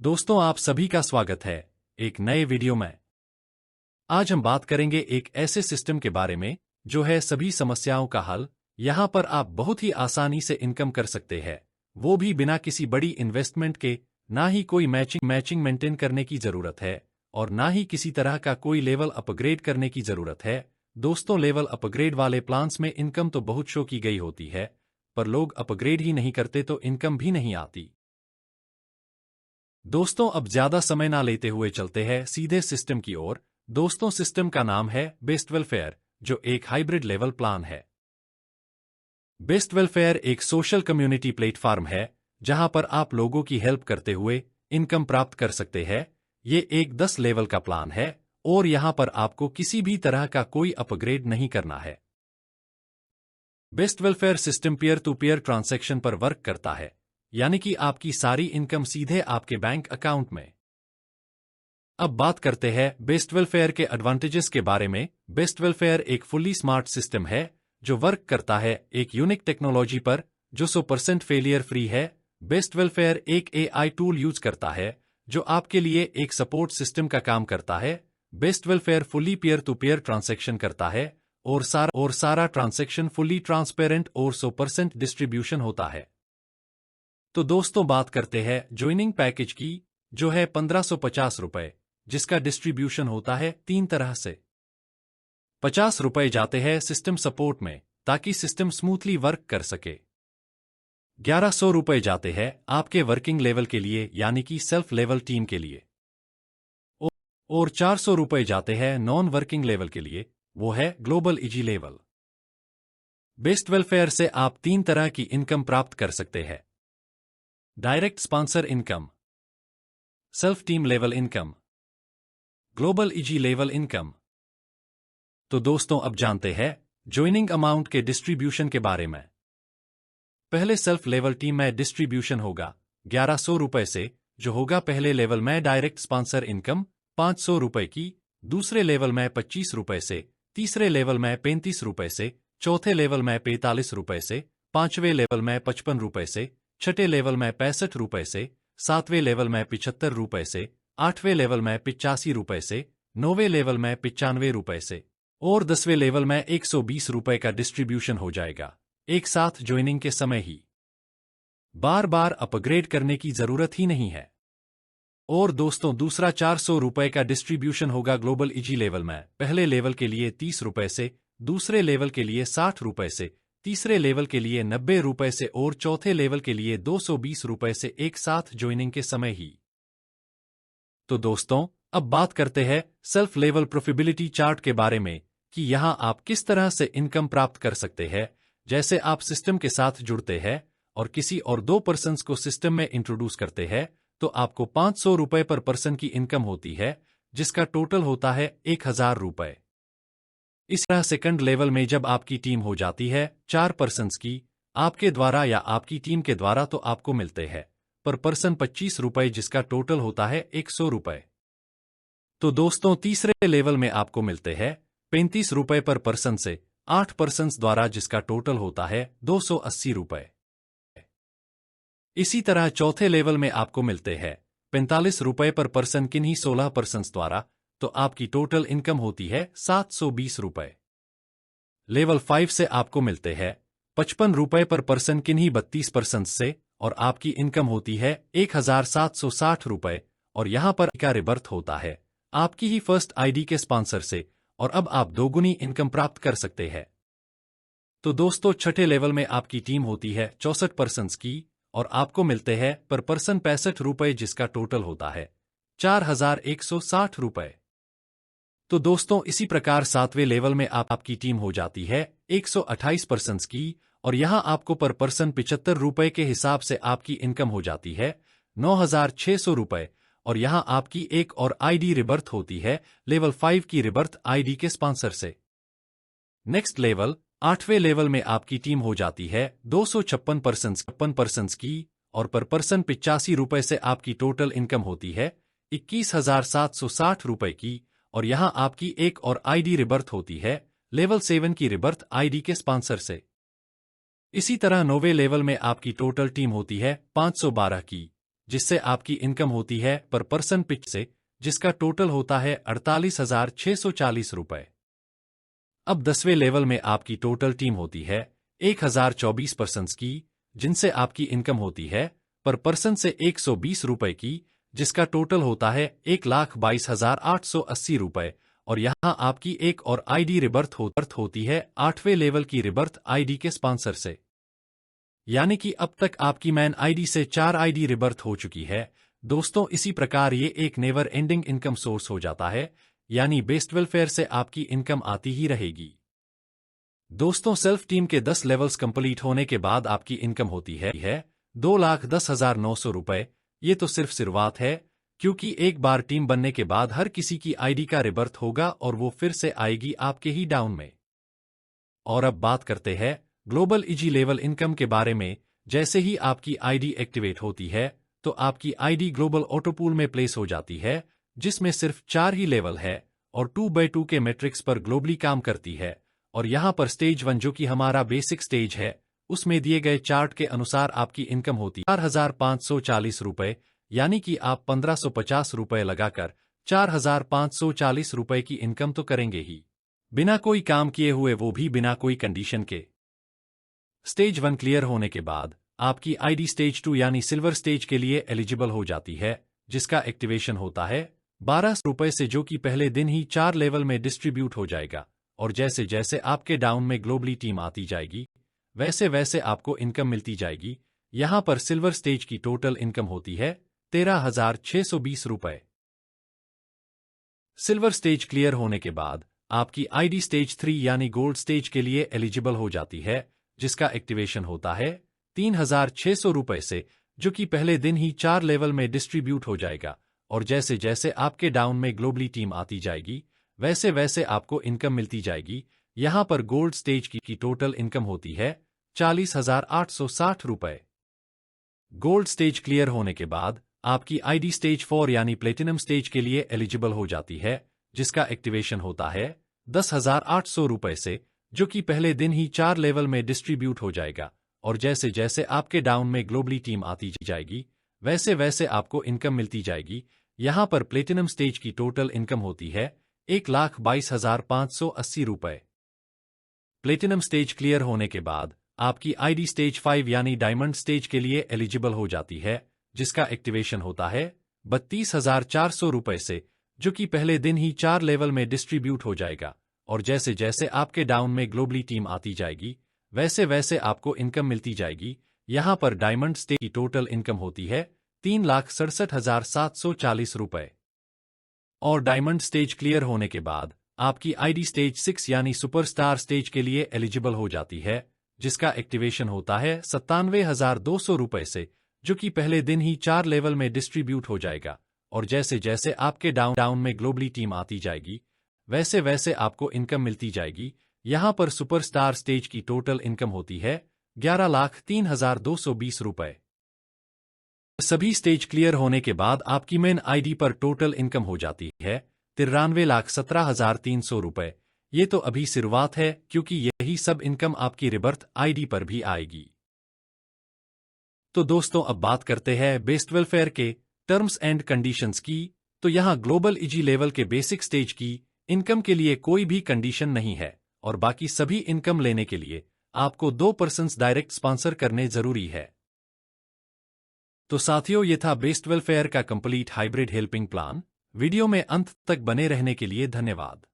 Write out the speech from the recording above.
दोस्तों, आप सभी का स्वागत है एक नए वीडियो में। आज हम बात करेंगे एक ऐसे सिस्टम के बारे में जो है सभी समस्याओं का हल। यहां पर आप बहुत ही आसानी से इनकम कर सकते हैं, वो भी बिना किसी बड़ी इन्वेस्टमेंट के। ना ही कोई मैचिंग मेंटेन करने की जरूरत है और ना ही किसी तरह का कोई लेवल अपग्रेड करने की जरूरत है। दोस्तों, लेवल अपग्रेड वाले प्लान्स में इनकम तो बहुत शो की गई होती है, पर लोग अपग्रेड ही नहीं करते तो इनकम भी नहीं आती। दोस्तों, अब ज्यादा समय ना लेते हुए चलते हैं सीधे सिस्टम की ओर। दोस्तों, सिस्टम का नाम है बेस्ट वेलफेयर, जो एक हाइब्रिड लेवल प्लान है। बेस्ट वेलफेयर एक सोशल कम्युनिटी प्लेटफॉर्म है जहां पर आप लोगों की हेल्प करते हुए इनकम प्राप्त कर सकते हैं। ये एक 10 लेवल का प्लान है और यहां पर आपको किसी भी तरह का कोई अपग्रेड नहीं करना है। Best welfare system peer to peer transaction पर वर्क करता है, यानी कि आपकी सारी इनकम सीधे आपके बैंक अकाउंट में। अब बात करते हैं बेस्ट वेलफेयर के एडवांटेजेस के बारे में। बेस्ट वेलफेयर एक फुल्ली स्मार्ट सिस्टम है जो वर्क करता है एक यूनिक टेक्नोलॉजी पर जो 100% फेलियर फ्री है। बेस्ट वेलफेयर एक एआई टूल यूज करता है जो आपके लिए एक सपोर्ट सिस्टम का काम करता है। Best welfare fully peer to peer transaction करता है और सारा ट्रांजैक्शन फुल्ली ट्रांसपेरेंट और 100% डिस्ट्रीब्यूशन होता है। तो दोस्तों, बात करते हैं ज्वाइनिंग पैकेज की, जो है 1550 रुपए, जिसका डिस्ट्रीब्यूशन होता है 3 तरह से। 50 रुपए जाते हैं सिस्टम सपोर्ट में ताकि सिस्टम स्मूथली वर्क कर सके। 1100 रुपए जाते हैं आपके वर्किंग लेवल के लिए, यानी कि सेल्फ लेवल टीम के लिए। और 400 रुपए जाते हैं नॉन वर्किंग लेवल के लिए, वो है global easy level. Best welfare से आप 3 तरह की इनकम प्राप्त कर सकते हैं: direct sponsor income, self team level income, global easy level income. तो दोस्तों, अब जानते हैं ज्वाइनिंग अमाउंट के डिस्ट्रीब्यूशन के बारे में। पहले सेल्फ लेवल टीम में डिस्ट्रीब्यूशन होगा 1100 रुपए से, जो होगा पहले लेवल में डायरेक्ट स्पॉन्सर इनकम 500 रुपए की, दूसरे लेवल में 25 रुपए से, तीसरे लेवल में 35 रुपए से, चौथे लेवल में 45 रुपए से, पांचवें लेवल में 55 रुपए से, छठे लेवल में 65 रुपए से, सातवें लेवल में 75 रुपए से, आठवें लेवल में 85 रुपए से, नौवें लेवल में 95 रुपए से और 10वें लेवल में 120 रुपए का डिस्ट्रीब्यूशन हो जाएगा एक साथ ज्वाइनिंग के समय ही। बार बार अपग्रेड करने की जरूरत ही नहीं है। और दोस्तों, दूसरा 400 रुपए का डिस्ट्रीब्यूशन होगा ग्लोबल इजी लेवल में। पहले लेवल के लिए 30 रुपए से, दूसरे लेवल के लिए 60 रुपए से, तीसरे लेवल के लिए 90 रुपए से और चौथे लेवल के लिए 220 रुपए से एक साथ ज्वाइनिंग के समय ही। तो दोस्तों, अब बात करते हैं सेल्फ लेवल प्रॉफिटेबिलिटी चार्ट के बारे में कि यहां आप किस तरह से इनकम प्राप्त कर सकते हैं। जैसे आप सिस्टम के साथ जुड़ते हैं और किसी और 2 पर्सन्स को सिस्टम में इंट्रोड्यूस करते हैं, तो आपको 500 रुपए पर पर्सन की इनकम होती है, जिसका टोटल होता है 1000 रुपए। इस तरह सेकंड लेवल में जब आपकी टीम हो जाती है 4 पर्सन्स की, आपके द्वारा या आपकी टीम के द्वारा, तो आपको मिलते हैं पर पर्सन 25 रुपए, जिसका टोटल होता है 100 रुपए। तो दोस्तों, तीसरे लेवल में आपको मिलते हैं 35 रुपए पर पर्सन से 8 पर्सन्स द्वारा, जिसका टोटल होता है 280 रुपए। इसी तरह चौथे लेवल में आपको मिलते हैं 45 रुपए पर पर्सन किन्हीं 16 पर्सन्स द्वारा, तो आपकी टोटल इनकम होती है 720 रुपए। लेवल 5 से आपको मिलते हैं 55 रुपए पर पर्सन किन्हीं 32 पर्सन्स से और आपकी इनकम होती है 1760 रुपए। और यहां पर का रिबर्थ होता है आपकी ही फर्स्ट आईडी के स्पॉन्सर से, और अब आप दोगुनी इनकम प्राप्त कर सकते हैं। तो दोस्तों, छठे लेवल में आपकी टीम होती है 64 पर्सन्स की और आपको मिलते हैं पर पर्सन 65 रुपए, जिसका टोटल होता है 4160 रुपए। तो दोस्तों, इसी प्रकार सातवें लेवल में आपकी टीम हो जाती है 128 पर्सन्स की और यहां आपको पर पर्सन 75 रुपए के हिसाब से आपकी इनकम हो जाती है 9600 रुपए। और यहां आपकी एक और आईडी रिबर्थ होती है लेवल 5 की रिबर्थ आईडी के स्पॉन्सर से। नेक्स्ट लेवल 8वें लेवल में आपकी टीम हो जाती है 256 पर्सन्स की और पर पर्सन 85 रुपए से आपकी टोटल इनकम होती है 21760 रुपए की। और यहां आपकी एक और आईडी रिबर्थ होती है लेवल 7 की रिबर्थ आईडी के स्पॉन्सर से। इसी तरह 9वें लेवल में आपकी टोटल टीम होती है 512 की, जिससे आपकी इनकम होती है पर पर्सन पिच से, जिसका टोटल होता है 48,640 रुपए। अब 10वें लेवल में आपकी टोटल टीम होती है 1024 पर्सन्स की, जिनसे आपकी इनकम होती है पर पर्सन से 120 रुपए की, जिसका टोटल होता है 1,22,880 रुपए। और यहां आपकी एक और आईडी रिबर्थ होती है 8वें लेवल की रिबर्थ आईडी के स्पॉन्सर से। यानी कि अब तक आपकी मैन आईडी से 4 आईडी रिबर्थ हो चुकी है। दोस्तों, इसी प्रकार ये एक नेवर एंडिंग इनकम सोर्स हो जाता है, यानी बेस्ट वेलफेयर से आपकी इनकम आती ही रहेगी। दोस्तों, सेल्फ टीम के 10 लेवल्स कंप्लीट होने के बाद आपकी इनकम होती है 2,10,900 रुपए। ये तो सिर्फ शुरुआत है, क्योंकि एक बार टीम बनने के बाद हर किसी की आईडी का रिबर्थ होगा और वो फिर से आएगी आपके ही डाउन में। और अब बात करते हैं ग्लोबल इजी लेवल इनकम के बारे में। जैसे ही आपकी आईडी एक्टिवेट होती है तो आपकी आईडी ग्लोबल ऑटोपूल में प्लेस हो जाती है, जिसमें सिर्फ 4 ही लेवल है और 2x2 के मैट्रिक्स पर ग्लोबली काम करती है। और यहां पर स्टेज 1, जो कि हमारा बेसिक स्टेज है, उसमें दिए गए चार्ट के अनुसार आपकी इनकम होती 4,540 रुपए, यानी कि आप 1,550 रुपए लगाकर 4,540 रुपए की इनकम तो करेंगे ही, बिना कोई काम किए हुए, वो भी बिना कोई कंडीशन के। स्टेज 1 क्लियर होने के बाद आपकी आईडी स्टेज 2 यानी सिल्वर स्टेज के लिए एलिजिबल हो जाती है, जिसका एक्टिवेशन होता है 12 रुपए से, जो कि पहले दिन ही 4 लेवल में डिस्ट्रीब्यूट हो जाएगा। और जैसे जैसे आपके डाउन में ग्लोबली टीम आती जाएगी, वैसे वैसे आपको इनकम मिलती जाएगी। यहां पर सिल्वर स्टेज की टोटल इनकम होती है 13,620 रुपए। सिल्वर स्टेज क्लियर होने के बाद आपकी आईडी स्टेज 3 यानी गोल्ड स्टेज के लिए एलिजिबल हो जाती है, जिसका एक्टिवेशन होता है 3,600 रुपए से, जो कि पहले दिन ही 4 लेवल में डिस्ट्रीब्यूट हो जाएगा। और जैसे जैसे आपके डाउन में ग्लोबली टीम आती जाएगी, वैसे वैसे आपको इनकम मिलती जाएगी। यहां पर गोल्ड स्टेज की टोटल इनकम होती है 40,860 रुपए। गोल्ड स्टेज क्लियर होने के बाद आपकी आईडी स्टेज 4 यानी प्लेटिनम स्टेज के लिए एलिजिबल हो जाती है, जिसका एक्टिवेशन होता है 10,800 रुपए से, जो कि पहले दिन ही 4 लेवल में डिस्ट्रीब्यूट हो जाएगा। और जैसे जैसे आपके डाउन में ग्लोबली टीम आती जाएगी, वैसे वैसे आपको इनकम मिलती जाएगी। यहां पर प्लेटिनम स्टेज की टोटल इनकम होती है 1,22,580 रुपए। प्लेटिनम स्टेज क्लियर होने के बाद आपकी आईडी स्टेज 5 यानी डायमंड स्टेज के लिए एलिजिबल हो जाती है, जिसका एक्टिवेशन होता है 32,400 रुपए से, जो कि पहले दिन ही 4 लेवल में डिस्ट्रीब्यूट हो जाएगा। और जैसे जैसे आपके डाउन में ग्लोबली टीम आती जाएगी, वैसे वैसे आपको इनकम मिलती जाएगी। यहां पर डायमंड स्टेज की टोटल इनकम होती है 3,67,740 रुपए। और डायमंड स्टेज क्लियर होने के बाद आपकी आईडी स्टेज 6 यानी सुपरस्टार स्टेज के लिए एलिजिबल हो जाती है, जिसका एक्टिवेशन होता है 97,200 रुपए से, जो कि पहले दिन ही 4 लेवल में डिस्ट्रीब्यूट हो जाएगा। और जैसे जैसे आपके डाउन में ग्लोबली टीम आती जाएगी, वैसे वैसे आपको इनकम मिलती जाएगी। यहां पर सुपरस्टार स्टेज की टोटल इनकम होती है 11,03,220 रुपए। सभी स्टेज क्लियर होने के बाद आपकी मेन आईडी पर टोटल इनकम हो जाती है 93,17,300 रुपए। ये तो अभी शुरुआत है, क्योंकि यही सब इनकम आपकी रिबर्थ आईडी पर भी आएगी। तो दोस्तों, अब बात करते हैं बेस्ट वेलफेयर के टर्म्स एंड कंडीशंस की। तो यहां ग्लोबल इजी लेवल के बेसिक स्टेज की इनकम के लिए कोई भी कंडीशन नहीं है, और बाकी सभी इनकम लेने के लिए आपको 2 पर्सन्स डायरेक्ट स्पॉन्सर करने जरूरी है। तो साथियों, ये था बेस्ट वेलफेयर का complete hybrid helping plan. Video में अंत तक बने रहने के लिए धन्यवाद।